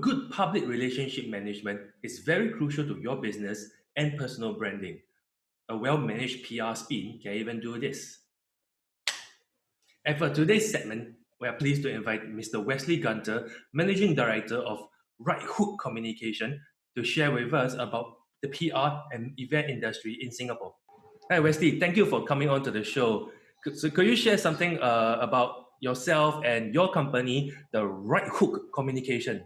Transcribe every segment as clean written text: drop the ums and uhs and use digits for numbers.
good public relationship management is very crucial to your business and personal branding. A well-managed PR spin can even do this. And for today's segment, we are pleased to invite Mr. Wesley Gunter, Managing Director of Right Hook Communication, to share with us about the PR and event industry in Singapore. Hi, Wesley. Thank you for coming on to the show. So could you share something about yourself and your company, the Right Hook Communication?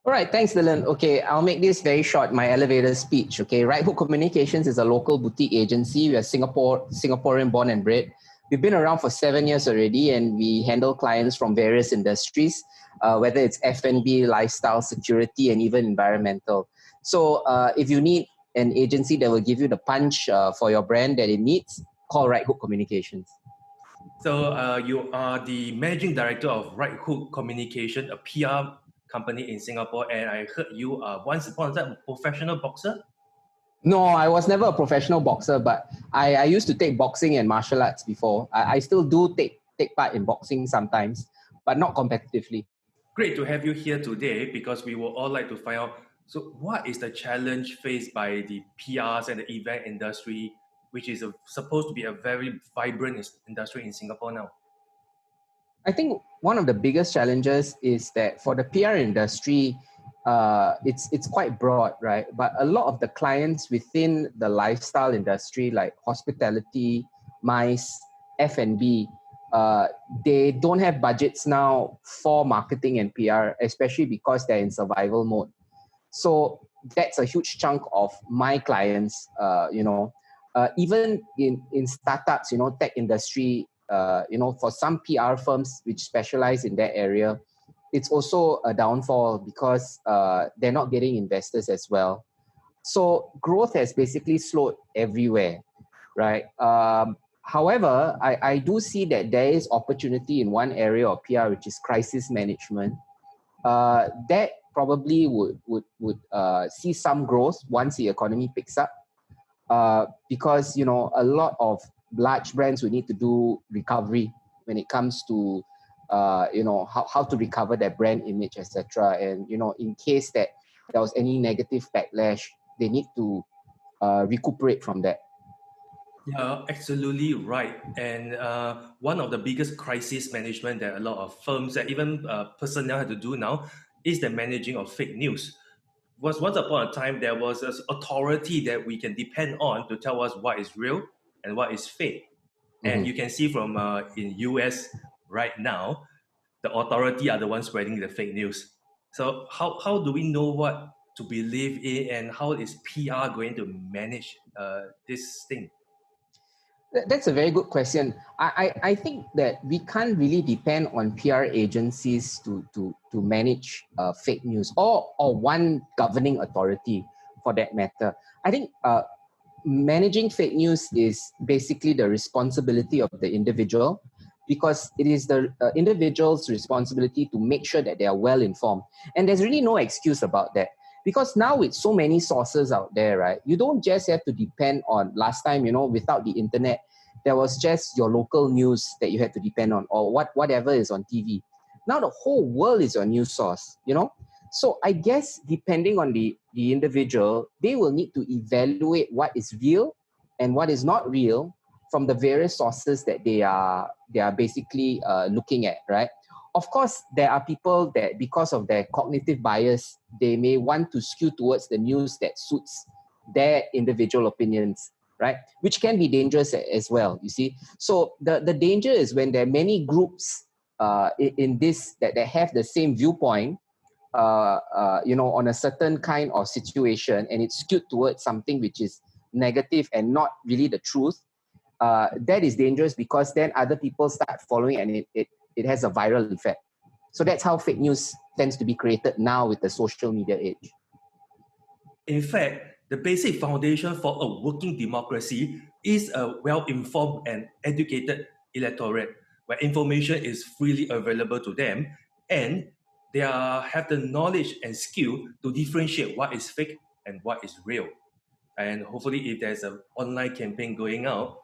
All right, thanks, Dylan. Okay, I'll make this very short, my elevator speech. Okay, Right Hook Communications is a local boutique agency. We are Singaporean born and bred. We've been around for 7 years already, and we handle clients from various industries, whether it's F&B, lifestyle, security, and even environmental. So if you need an agency that will give you the punch for your brand that it needs, call Right Hook Communications. So you are the Managing Director of Right Hook Communication, a PR company in Singapore, and I heard you are once upon a time a professional boxer? No, I was never a professional boxer, but I used to take boxing and martial arts before. I still do take part in boxing sometimes, but not competitively. Great to have you here today because we would all like to find out, so what is the challenge faced by the PRs and the event industry, which is supposed to be a very vibrant industry in Singapore now? I think one of the biggest challenges is that for the PR industry, it's quite broad, right? But a lot of the clients within the lifestyle industry, like hospitality, MICE, F&B, they don't have budgets now for marketing and PR, especially because they're in survival mode. So that's a huge chunk of my clients, even in startups, tech industry, for some PR firms which specialize in that area, it's also a downfall because they're not getting investors as well. So growth has basically slowed everywhere, right? However, I do see that there is opportunity in one area of PR, which is crisis management. That probably would see some growth once the economy picks up, because a lot of large brands will need to do recovery when it comes to how to recover their brand image, etc. And in case that there was any negative backlash, they need to recuperate from that. Yeah, absolutely right. And one of the biggest crisis management that a lot of firms and even personnel have to do now is the managing of fake news. Once upon a time, there was an authority that we can depend on to tell us what is real and what is fake. And you can see from in US right now, the authority are the ones spreading the fake news. So how do we know what to believe in, and how is PR going to manage this thing? That's a very good question. I think that we can't really depend on PR agencies to manage fake news, or one governing authority for that matter. I think managing fake news is basically the responsibility of the individual, because it is the individual's responsibility to make sure that they are well informed. And there's really no excuse about that. Because now with so many sources out there, right, you don't just have to depend on, last time, without the internet, there was just your local news that you had to depend on, or whatever is on TV. Now the whole world is your news source, So I guess depending on the individual, they will need to evaluate what is real and what is not real from the various sources that they are basically looking at, right? Of course, there are people that, because of their cognitive bias, they may want to skew towards the news that suits their individual opinions, right? Which can be dangerous as well, you see. So the danger is when there are many groups in this that have the same viewpoint, on a certain kind of situation, and it's skewed towards something which is negative and not really the truth. That is dangerous, because then other people start following, and it has a viral effect. So that's how fake news tends to be created now with the social media age. In fact, the basic foundation for a working democracy is a well-informed and educated electorate, where information is freely available to them, and they have the knowledge and skill to differentiate what is fake and what is real. And hopefully, if there's an online campaign going out,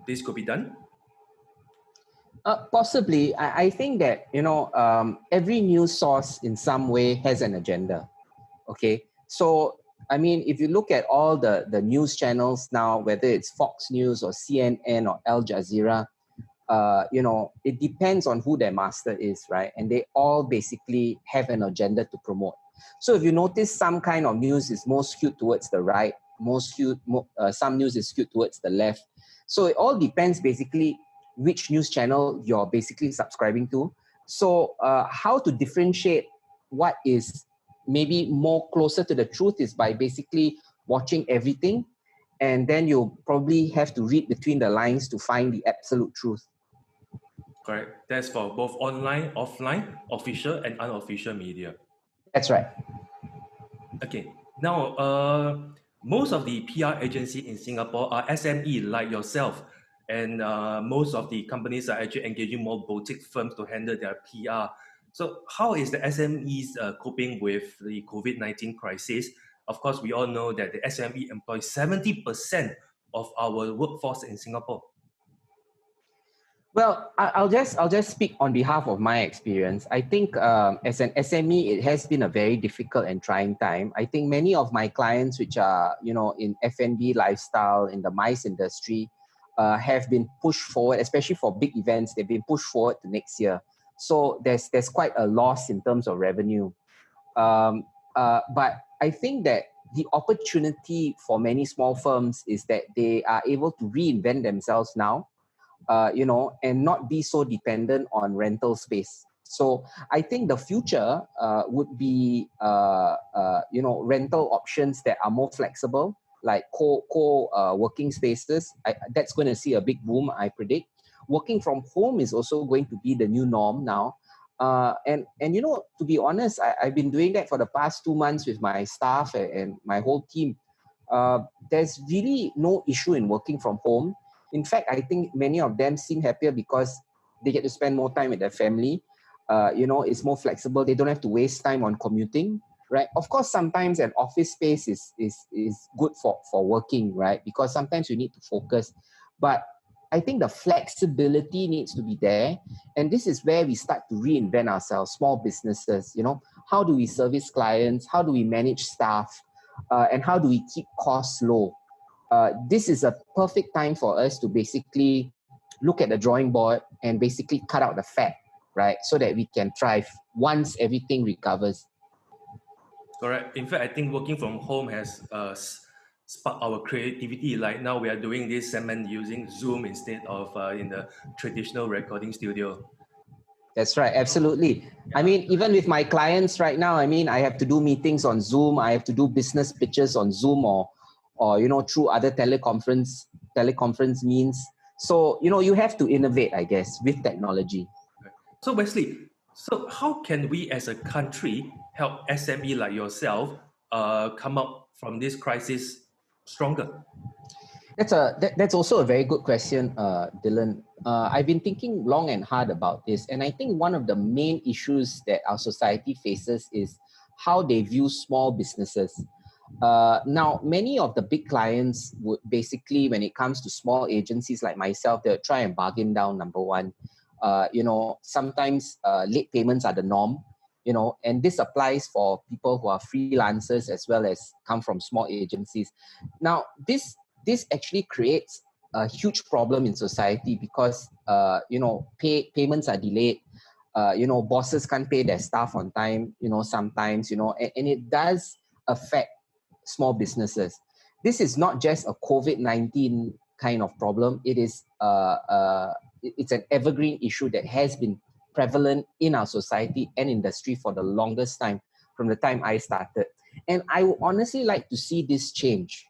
this could be done. Possibly. I think that, every news source in some way has an agenda. Okay. So, I mean, if you look at all the news channels now, whether it's Fox News or CNN or Al Jazeera, it depends on who their master is, right? And they all basically have an agenda to promote. So if you notice, some kind of news is more skewed towards the right, some news is skewed towards the left. So it all depends basically which news channel you're basically subscribing to. So how to differentiate what is maybe more closer to the truth is by basically watching everything, and then you'll probably have to read between the lines to find the absolute truth. Correct. That's for both online, offline, official, and unofficial media. That's right. Okay. Now, most of the PR agency in Singapore are SME like yourself, and most of the companies are actually engaging more boutique firms to handle their PR. So, how is the SMEs coping with the COVID-19 crisis? Of course, we all know that the SME employs 70% of our workforce in Singapore. Well, I'll just speak on behalf of my experience. I think as an SME, it has been a very difficult and trying time. I think many of my clients, which are in F&B lifestyle in the MICE industry, have been pushed forward, especially for big events. They've been pushed forward to next year. So there's quite a loss in terms of revenue. But I think that the opportunity for many small firms is that they are able to reinvent themselves now, and not be so dependent on rental space. So I think the future would be, rental options that are more flexible, like working spaces. That's going to see a big boom, I predict. Working from home is also going to be the new norm now. And to be honest, I've been doing that for the past 2 months with my staff and my whole team. There's really no issue in working from home. In fact, I think many of them seem happier because they get to spend more time with their family. It's more flexible. They don't have to waste time on commuting, right? Of course, sometimes an office space is good for working, right? Because sometimes you need to focus. But I think the flexibility needs to be there. And this is where we start to reinvent ourselves, small businesses. How do we service clients? How do we manage staff? And how do we keep costs low? This is a perfect time for us to basically look at the drawing board and basically cut out the fat, right? So that we can thrive once everything recovers. Correct. In fact, I think working from home has sparked our creativity. Like now, we are doing this segment using Zoom instead of in the traditional recording studio. That's right, absolutely. I mean, even with my clients right now, I mean, I have to do meetings on Zoom. I have to do business pitches on Zoom or through other teleconference means. So, you have to innovate, I guess, with technology. So Wesley, so how can we as a country help SME like yourself come out from this crisis stronger? That's also a very good question, Dylan. I've been thinking long and hard about this, and I think one of the main issues that our society faces is how they view small businesses. Now, many of the big clients would basically, when it comes to small agencies like myself, they'll try and bargain down. Number one, sometimes late payments are the norm. And this applies for people who are freelancers as well as come from small agencies. Now, this actually creates a huge problem in society because payments are delayed. Bosses can't pay their staff on time. Sometimes and it does affect small businesses. This is not just a COVID-19 kind of problem. It's an evergreen issue that has been prevalent in our society and industry for the longest time, from the time I started. And I would honestly like to see this change,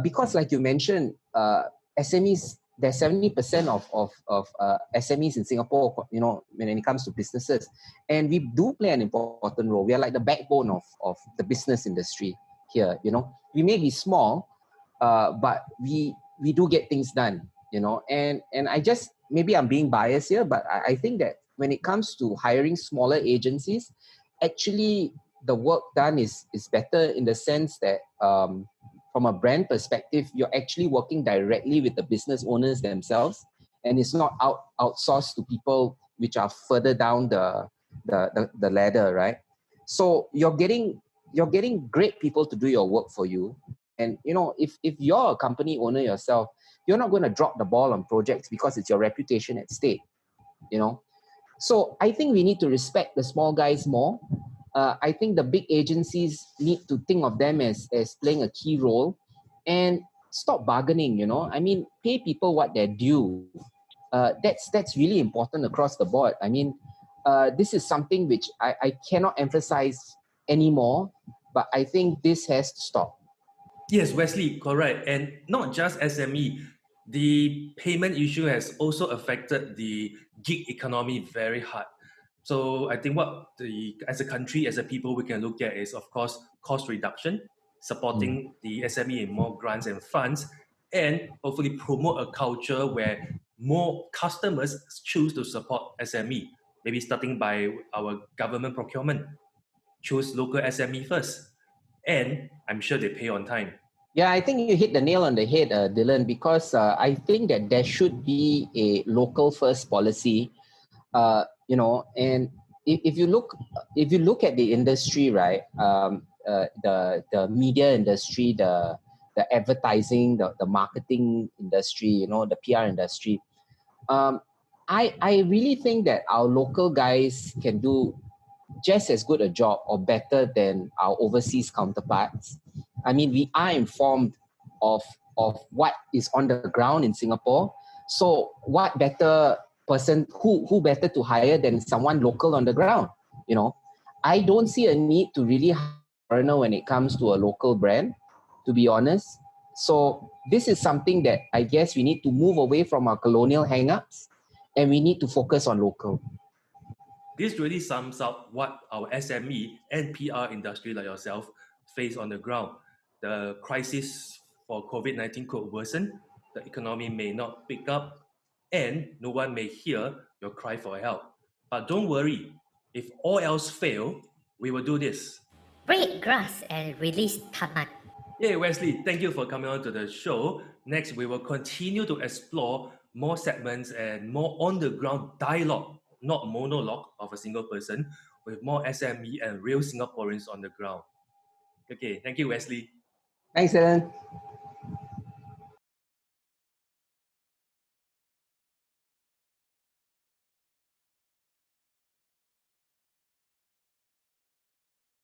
because like you mentioned, SMEs, there's 70% of SMEs in Singapore, when it comes to businesses. And we do play an important role. We are like the backbone of the business industry here. We may be small, but we do get things done, and I just, maybe I'm being biased here, but I think that when it comes to hiring smaller agencies, actually the work done is better in the sense that from a brand perspective, you're actually working directly with the business owners themselves, and it's not outsourced to people which are further down the ladder, right? So you're getting great people to do your work for you. And if you're a company owner yourself, you're not going to drop the ball on projects because it's your reputation at stake. So I think we need to respect the small guys more. I think the big agencies need to think of them as playing a key role, and stop bargaining. I mean, pay people what they're due. That's really important across the board. I mean, this is something which I cannot emphasize anymore, but I think this has to stop. Yes, Wesley, correct. And not just SME, the payment issue has also affected the gig economy very hard. So I think as a country, as a people, we can look at is, of course, cost reduction, supporting the SME in more grants and funds, and hopefully promote a culture where more customers choose to support SME, maybe starting by our government procurement. Choose local SME first. And I'm sure they pay on time. Yeah, I think you hit the nail on the head, Dylan, because I think that there should be a local first policy. And if you look at the industry, right, the media industry, the advertising, the marketing industry, the PR industry, I really think that our local guys can do just as good a job or better than our overseas counterparts. I mean, we are informed of what is on the ground in Singapore. So what better person, who better to hire than someone local on the ground? I don't see a need to really hire a foreigner when it comes to a local brand, to be honest. So this is something that I guess we need to move away from our colonial hang-ups, and we need to focus on local. This really sums up what our SME and PR industry like yourself face on the ground. The crisis for COVID-19 could worsen, the economy may not pick up, and no one may hear your cry for help. But don't worry, if all else fail, we will do this. Break grass and release tarmac. Hey Wesley, thank you for coming on to the show. Next, we will continue to explore more segments and more on-the-ground dialogue, not monologue of a single person, with more SME and real Singaporeans on the ground. Okay, thank you, Wesley. Thanks, Dylan.